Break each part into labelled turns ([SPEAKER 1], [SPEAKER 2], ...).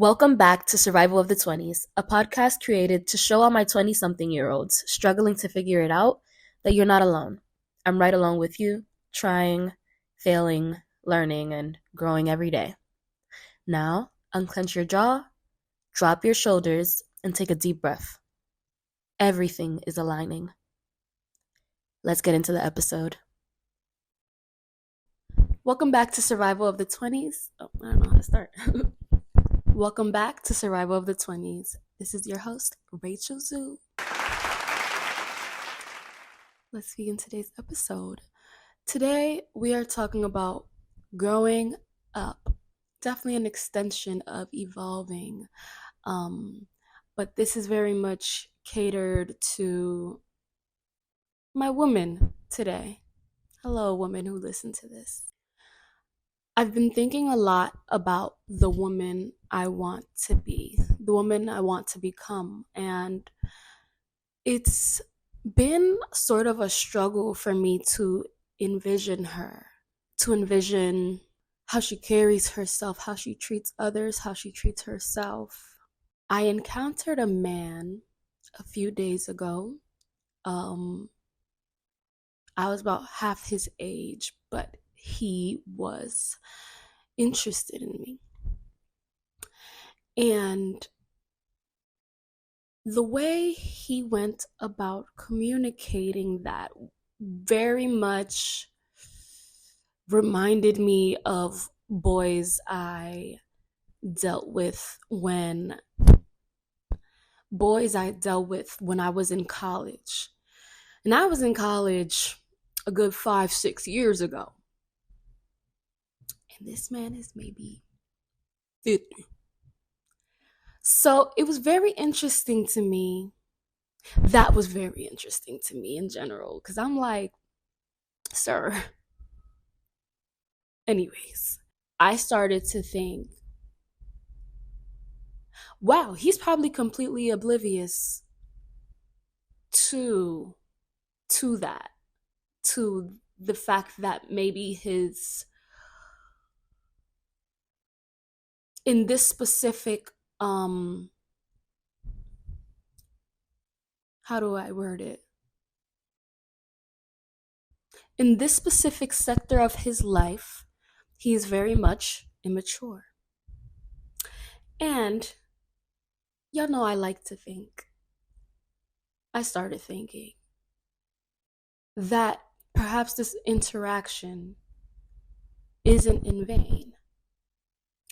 [SPEAKER 1] Welcome back to Survival of the 20s, a podcast created to show all my 20-something-year-olds struggling to figure it out that you're not alone. I'm right along with you, trying, failing, learning, and growing every day. Now, unclench your jaw, drop your shoulders, and take a deep breath. Everything is aligning. Let's get into the episode. Welcome back to Survival of the 20s. I don't know how to start. Welcome back to Survival of the 20s. This is your host, Rachel Zhu. Let's begin today's episode. Today, we are talking about growing up. Definitely an extension of evolving. But this is very much catered to my woman today. Hello, woman who listen to this. I've been thinking a lot about the woman I want to be, the woman I want to become, and it's been sort of a struggle for me to envision her, to envision how she carries herself, how she treats others, how she treats herself. I encountered a man a few days ago. I was about half his age, but he was interested in me. And the way he went about communicating that very much reminded me of boys I dealt with when I was in college. And I was in college a good 5-6 years ago. And this man is maybe 50. So it was very interesting to me. That was very interesting to me in general, because I'm like, sir. Anyways, I started to think, wow, he's probably completely oblivious to that, to the fact that maybe in this specific how do I word it? In this specific sector of his life, he is very much immature. And y'all know I like to think. I started thinking that perhaps this interaction isn't in vain.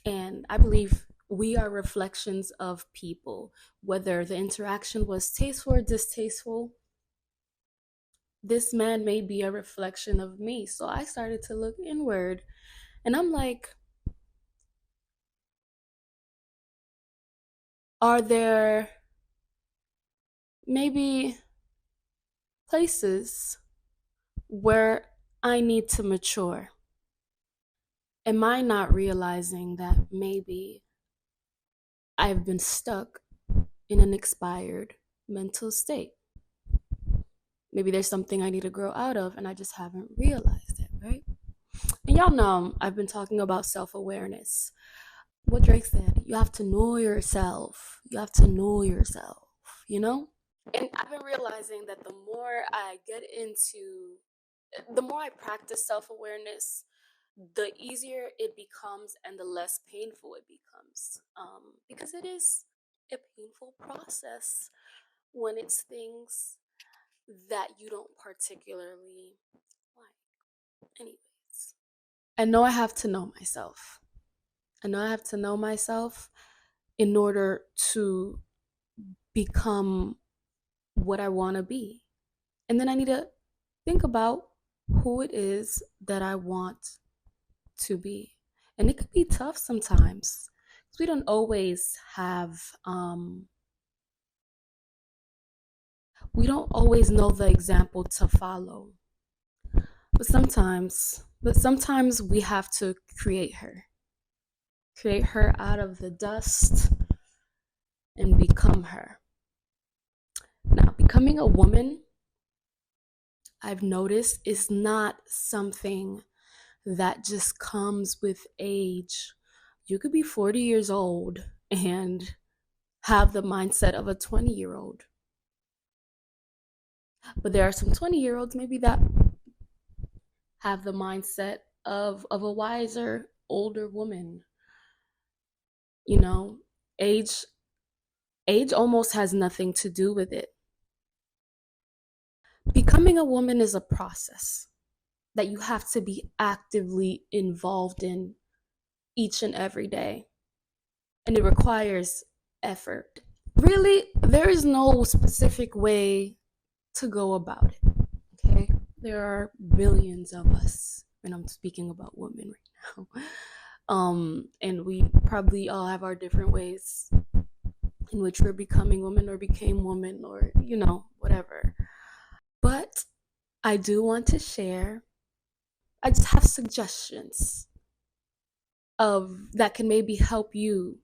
[SPEAKER 1] And I believe we are reflections of people, whether the interaction was tasteful or distasteful. This man may be a reflection of me. So I started to look inward, and I'm like, are there maybe places where I need to mature? Am I not realizing that maybe I've been stuck in an expired mental state? Maybe there's something I need to grow out of and I just haven't realized it, right? And y'all know I've been talking about self-awareness. What Drake said, you have to know yourself. You have to know yourself, you know? And I've been realizing that the more I practice self-awareness, the easier it becomes and the less painful it becomes. Because it is a painful process when it's things that you don't particularly like. Anyways, I know I have to know myself. In order to become what I want to be. And then I need to think about who it is that I want to be. And it could be tough sometimes because we don't always know the example to follow. But sometimes we have to create her out of the dust and become her. Now, becoming a woman, I've noticed, is not something that just comes with age. You could be 40 years old and have the mindset of a 20-year-old. But there are some 20-year-olds maybe that have the mindset of a wiser, older woman. You know, age age almost has nothing to do with it. Becoming a woman is a process that you have to be actively involved in each and every day. And it requires effort. Really, there is no specific way to go about it. Okay? There are billions of us, and I'm speaking about women right now. And we probably all have our different ways in which we're becoming women or became women or, whatever. But I do want to share, I just have suggestions of that can maybe help you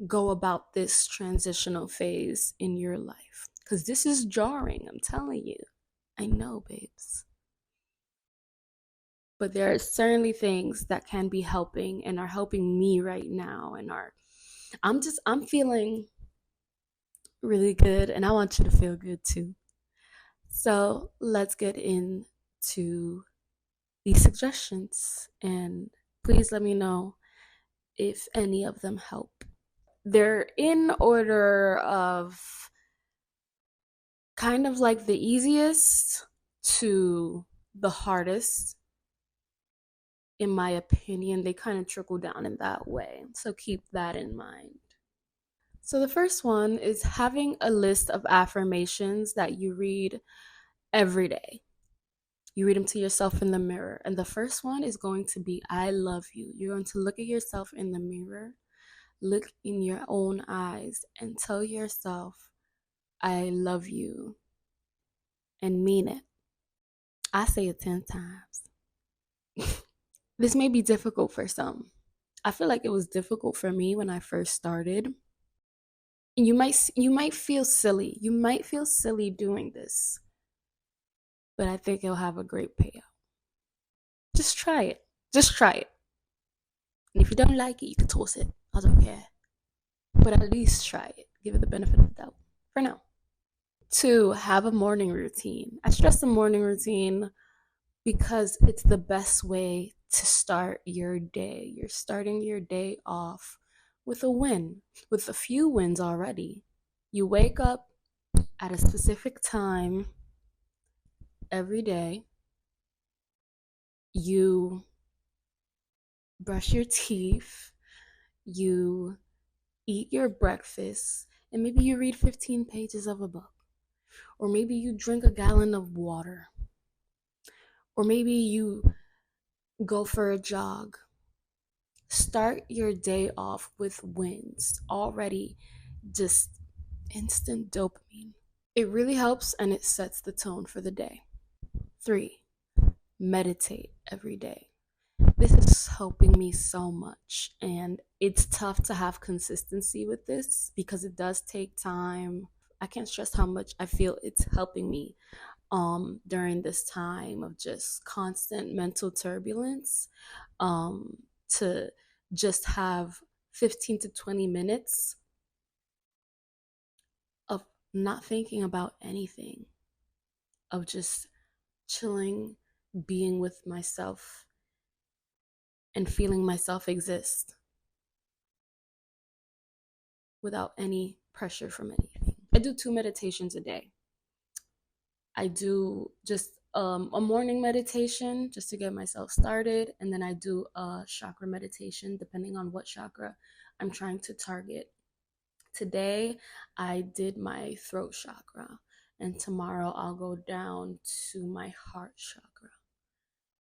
[SPEAKER 1] go about this transitional phase in your life. Because this is jarring, I'm telling you. I know, babes. But there are certainly things that can be helping and are helping me right now and I'm feeling really good and I want you to feel good too. So let's get into these suggestions and please let me know if any of them help. They're in order of kind of like the easiest to the hardest. In my opinion, they kind of trickle down in that way. So keep that in mind. So the first one is having a list of affirmations that you read every day. You read them to yourself in the mirror. And the first one is going to be, I love you. You're going to look at yourself in the mirror, look in your own eyes, and tell yourself, I love you, and mean it. I say it 10 times. This may be difficult for some. I feel like it was difficult for me when I first started. You might feel silly. You might feel silly doing this. But I think it'll have a great payout. Just try it. Just try it. And if you don't like it, you can toss it. I don't care. But at least try it. Give it the benefit of the doubt. For now. 2, have a morning routine. I stress the morning routine because it's the best way to start your day. You're starting your day off with a win, with a few wins already. You wake up at a specific time every day. You brush your teeth. You eat your breakfast. And maybe you read 15 pages of a book. Or maybe you drink a gallon of water. Or maybe you go for a jog. Start your day off with wins. Already just instant dopamine. It really helps and it sets the tone for the day. 3, meditate every day. This is helping me so much and it's tough to have consistency with this because it does take time. I can't stress how much I feel it's helping me during this time of just constant mental turbulence, to just have 15 to 20 minutes of not thinking about anything, of just chilling, being with myself, and feeling myself exist without any pressure from anything. I do 2 meditations a day. I do just a morning meditation just to get myself started, and then I do a chakra meditation depending on what chakra I'm trying to target. Today, I did my throat chakra, and tomorrow I'll go down to my heart chakra.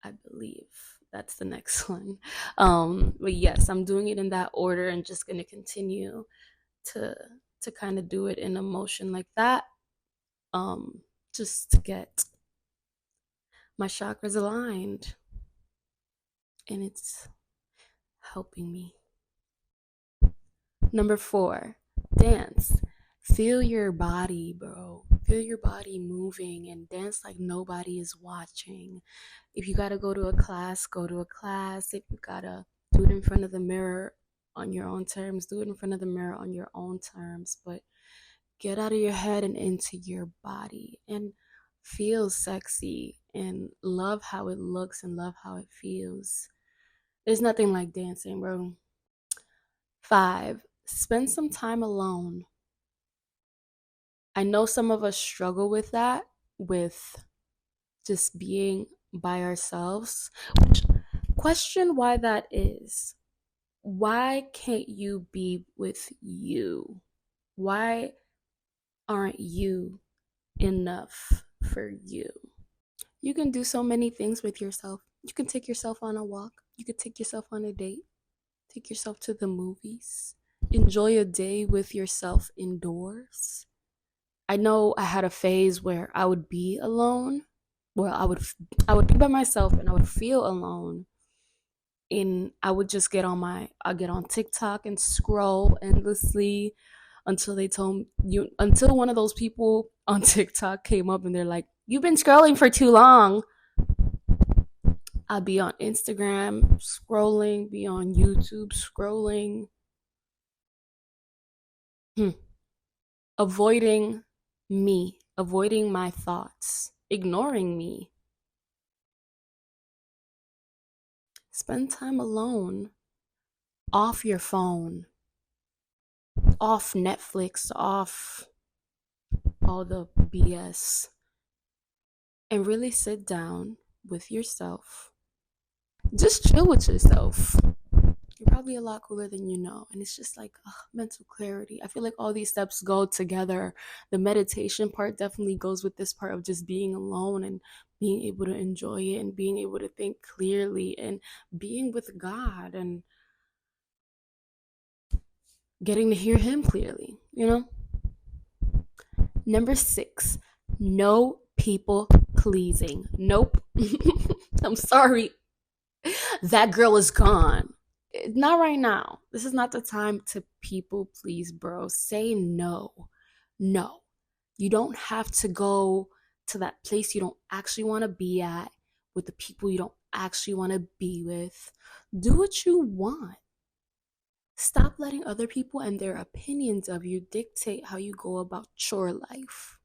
[SPEAKER 1] I believe that's the next one. But yes, I'm doing it in that order and just gonna continue to kind of do it in a motion like that. Just to get my chakras aligned, and it's helping me. Number 4, dance. Feel your body, bro. Feel your body moving and dance like nobody is watching. If you gotta go to a class, go to a class. If you gotta do it in front of the mirror on your own terms. Do it in front of the mirror on your own terms. But get out of your head and into your body and feel sexy and love how it looks and love how it feels. There's nothing like dancing, bro. 5, spend some time alone. I know some of us struggle with that, with just being by ourselves. Which, question why that is. Why can't you be with you? Why aren't you enough for you? You can do so many things with yourself. You can take yourself on a walk. You could take yourself on a date. Take yourself to the movies. Enjoy a day with yourself indoors. I know I had a phase where I would be alone. Well, I would be by myself and I would feel alone. And I would just I'll get on TikTok and scroll endlessly until they told you until one of those people on TikTok came up and they're like, "You've been scrolling for too long." I'd be on Instagram scrolling, be on YouTube scrolling, avoiding me, avoiding my thoughts, ignoring me. Spend time alone, off your phone, off Netflix, off all the BS, and really sit down with yourself. Just chill with yourself. You're probably a lot cooler than you know. And it's just like mental clarity. I feel like all these steps go together. The meditation part definitely goes with this part of just being alone and being able to enjoy it and being able to think clearly and being with God and getting to hear Him clearly, you know? Number 6, no people pleasing. Nope. I'm sorry. That girl is gone. Not right now. This is not the time to people please, bro. Say no. No. You don't have to go to that place you don't actually want to be at with the people you don't actually want to be with. Do what you want. Stop letting other people and their opinions of you dictate how you go about your life.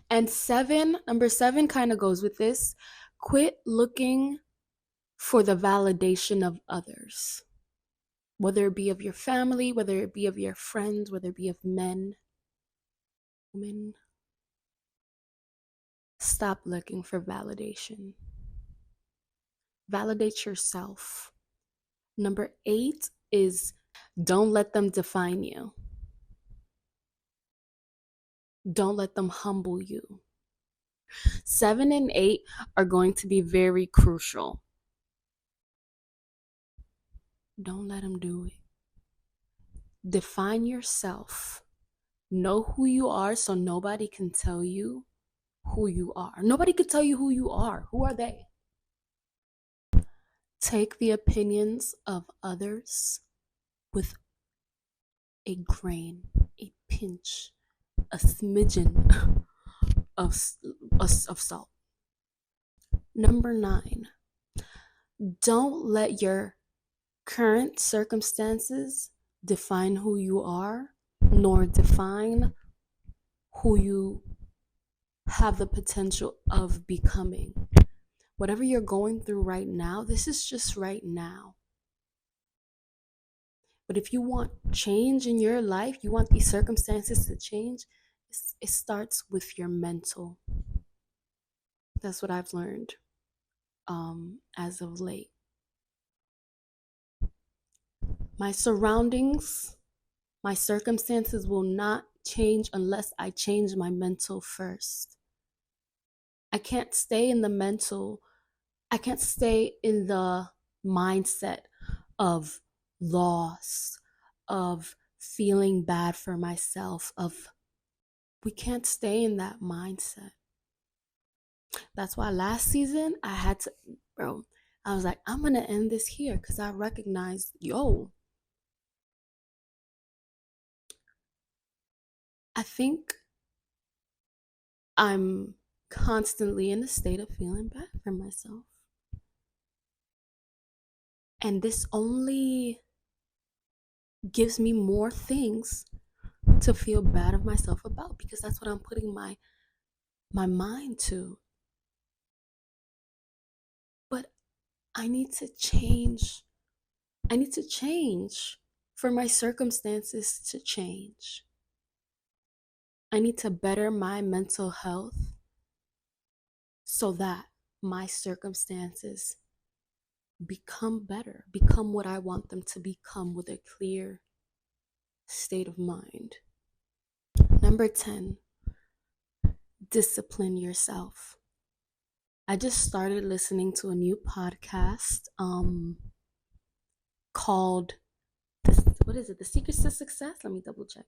[SPEAKER 1] And number 7 kind of goes with this. Quit looking for the validation of others, whether it be of your family, whether it be of your friends, whether it be of men, women. Stop looking for validation. Validate yourself. Number 8 is don't let them define you. Don't let them humble you. 7 and 8 are going to be very crucial. Don't let them do it. Define yourself. Know who you are so nobody can tell you who you are. Nobody can tell you who you are. Who are they? Take the opinions of others with a grain, a pinch, a smidgen of salt. Number 9, don't let your current circumstances define who you are, nor define who you have the potential of becoming. Whatever you're going through right now, this is just right now. But if you want change in your life, you want these circumstances to change, it starts with your mental. That's what I've learned as of late. My surroundings, my circumstances will not change unless I change my mental first. I can't stay in the mindset of loss, of feeling bad for myself, we can't stay in that mindset. That's why last season I was like, I'm gonna end this here because I recognized, I think I'm constantly in a state of feeling bad for myself. And this only gives me more things to feel bad of myself about, because that's what I'm putting my mind to. But I need to change. I need to change for my circumstances to change. I need to better my mental health so that my circumstances become better, become what I want them to become with a clear state of mind. Number 10, discipline yourself. I just started listening to a new podcast called what is it? The Secrets to Success? Let me double check.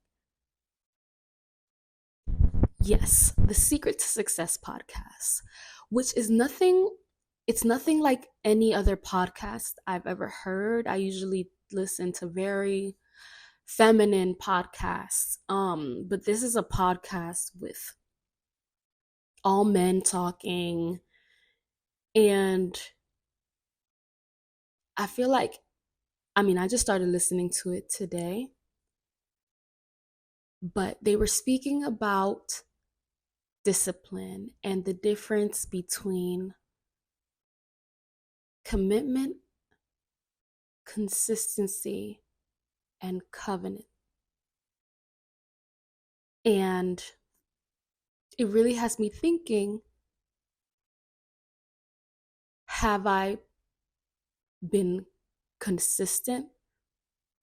[SPEAKER 1] Yes, the Secret to Success podcast, which is nothing, it's nothing like any other podcast I've ever heard. I usually listen to very feminine podcasts. But this is a podcast with all men talking, and I feel like, I just started listening to it today, but they were speaking about discipline and the difference between commitment, consistency, and covenant. And it really has me thinking, have I been consistent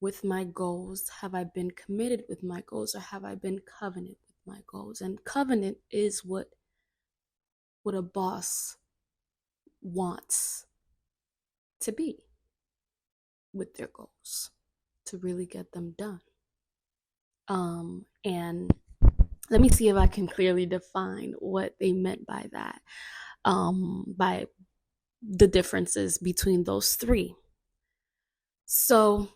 [SPEAKER 1] with my goals? Have I been committed with my goals, or have I been covenant with my goals? And covenant is what a boss wants to be with their goals, to really get them done. And let me see if I can clearly define what they meant by that, by the differences between those three. So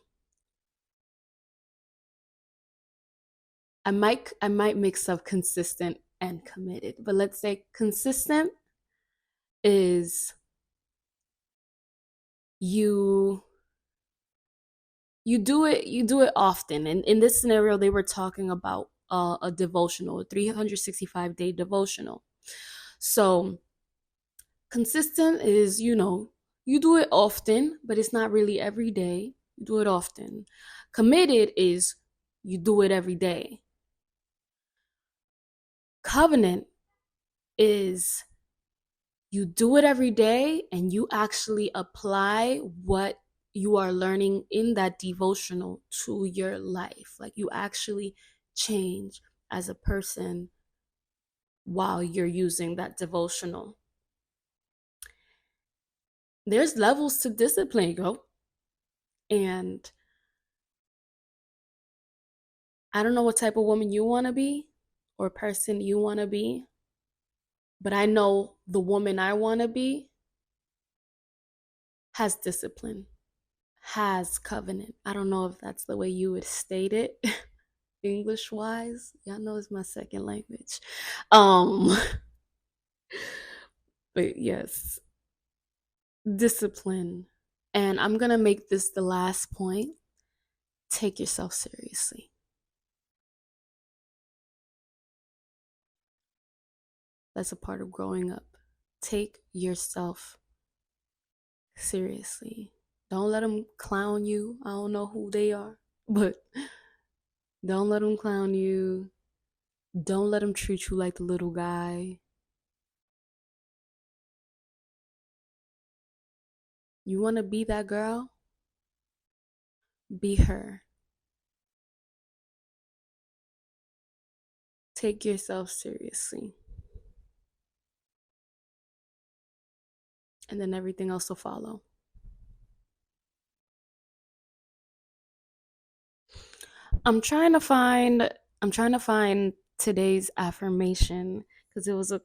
[SPEAKER 1] I might mix up consistent and committed, but let's say consistent is you you do it often. And in this scenario, they were talking about a devotional, a 365-day devotional. So consistent is, you do it often, but it's not really every day. You do it often. Committed is you do it every day. Covenant is you do it every day and you actually apply what you are learning in that devotional to your life. Like you actually change as a person while you're using that devotional. There's levels to discipline, yo. And I don't know what type of woman you want to be or person you want to be, but I know the woman I want to be has discipline, has covenant. I don't know if that's the way you would state it English wise. Y'all know it's my second language. Um but yes, discipline. And I'm going to make this the last point. Take yourself seriously. That's a part of growing up. Take yourself seriously. Don't let them clown you. I don't know who they are, but don't let them clown you. Don't let them treat you like the little guy. You want to be that girl? Be her. Take yourself seriously. And then everything else will follow. I'm trying to find today's affirmation because it was a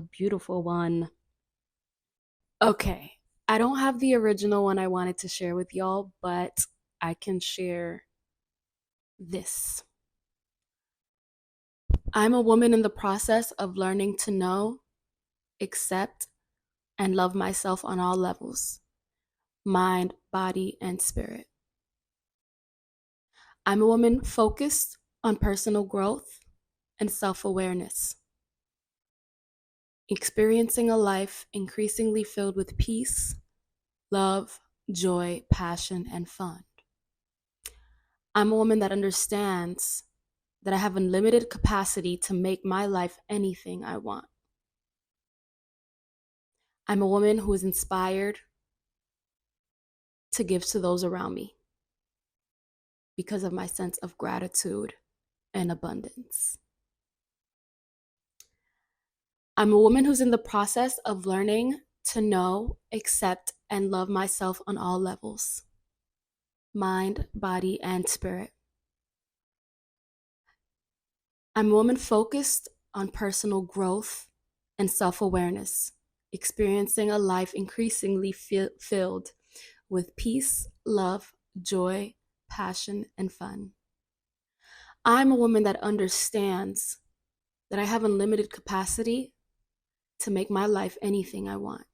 [SPEAKER 1] beautiful one. Okay. I don't have the original one I wanted to share with y'all, but I can share this. I'm a woman in the process of learning to know, accept, and love myself on all levels. mind, body, and spirit. I'm a woman focused on personal growth and self awareness, experiencing a life increasingly filled with peace, love, joy, passion, and fun. I'm a woman that understands that I have unlimited capacity to make my life anything I want. I'm a woman who is inspired to give to those around me because of my sense of gratitude and abundance. I'm a woman who's in the process of learning to know, accept, and love myself on all levels: mind, body, and spirit. I'm a woman focused on personal growth and self awareness, experiencing a life increasingly filled with peace, love, joy, passion, and fun. I'm a woman that understands that I have unlimited capacity to make my life anything I want.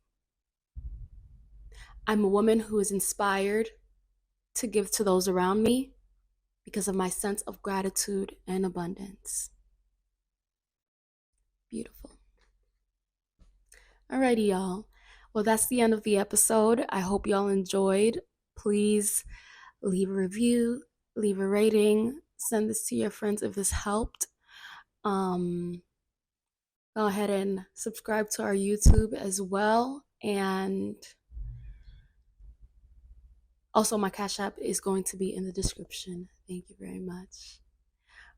[SPEAKER 1] I'm a woman who is inspired to give to those around me because of my sense of gratitude and abundance. Beautiful. Alrighty, y'all. Well, that's the end of the episode. I hope y'all enjoyed. Please leave a review, leave a rating, send this to your friends if this helped. Go ahead and subscribe to our YouTube as well. And also, my Cash App is going to be in the description. Thank you very much.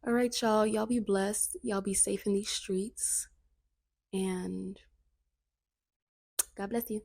[SPEAKER 1] All right, y'all. Y'all be blessed. Y'all be safe in these streets. And God bless you.